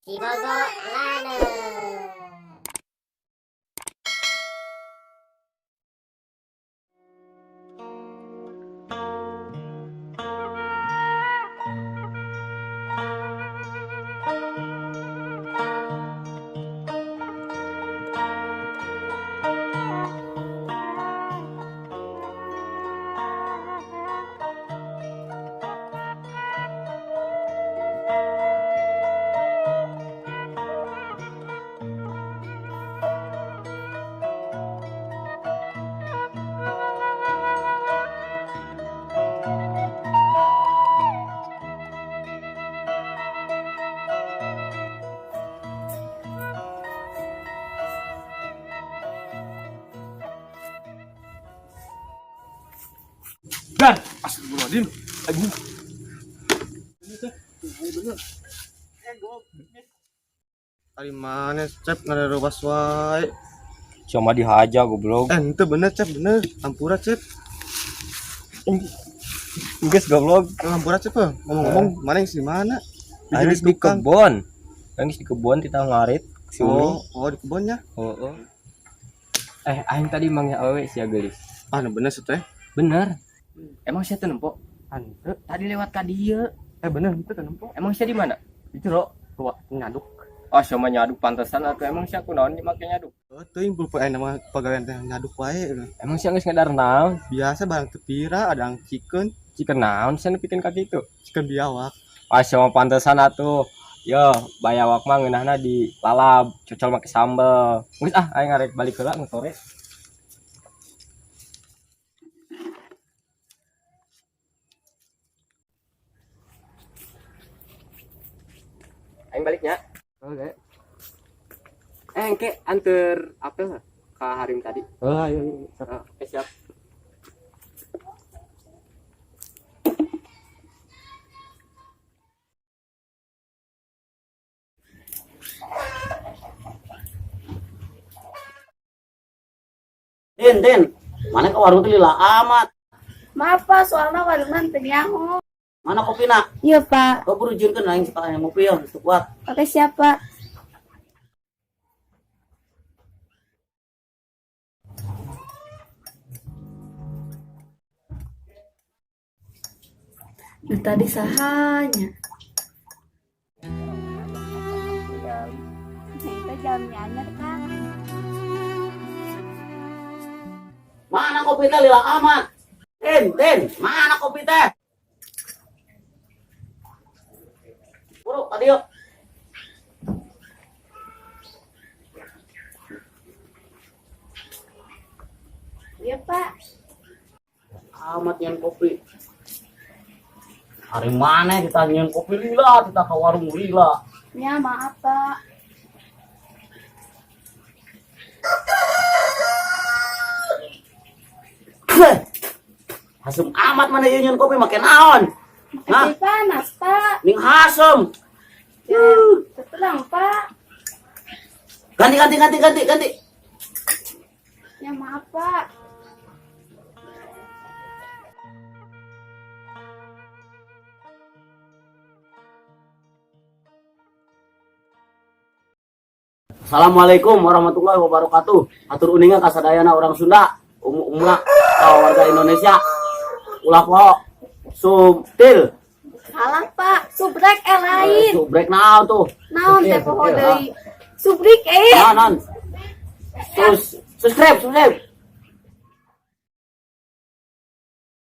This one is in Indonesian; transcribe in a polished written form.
Cibogo Lana. Dan, astagfirullahaladzim. Aduh. Dari mana cep ngarerobas wae? Cuma dihajar goblok. Ente bener cep bener. Ampura cep. Guys goblok. Ampura cep. Ngomong-ngomong mana yang si mana? Anis di kebon. Anis di kebon kita ngarit si Umi. Oh di kebunnya. Oh. Aing tadi mangnya awe sia gelis. Ah, bener sih teh. Bener. Emang sia teu nempo? Ante tadi lewat ka dieu. Bener itu teh nempo. Emang sia di mana? Di jero tua ngaduk. Oh, sama nyaduk pantesan atuh emang sia kunaon make nyaduk. Teuing pulpen nama pagawean teh ngaduk wae. Emang sia geus ngadar naon? Biasa barang tepira ada ang chicken Naon sia nepikeun ka kitu? biawak. Ah, sama pantesan atuh. Yo, bayawak mah ngeunahna di lalab, cocol make sambel. Geus aing ngarek balik heula nu sore. Aing baliknya. Oke. Engke anter apel ka Harim tadi. Oh ayo. Siap. Den, mana ke warung teh lila amat. Maaf Pak, soalnya warungan teu nyaho. Mana kopina? Iya Pak. Kau buru jeung aing sekalian ngopi ya, untuk kuat. Oke siapa? Nah tadi sahanya. Kita jamnya anyar kan. Mana kopi teh lila amat? Den, mana kopi teh? Buru, tadi yuk. Iya Pak. Amat nyen kopi. Hari mana kita nyen kopi lila, kita ke warung lila. Ya maaf Pak. Hasem amat mana ieu nyen kopi make naon? Hah? Masih panas Pak. Ning hasem. Ya, tenang Pak. Ganti. Ya maaf Pak. Assalamualaikum warahmatullahi wabarakatuh. Atur uningan kasadayana orang Sunda, umumna warga Indonesia. Ulah poho subtil. Salah Pak. Subrek lain. Subrek naon tuh? Naon teh poho deui. Subrik Naon. Subscribe.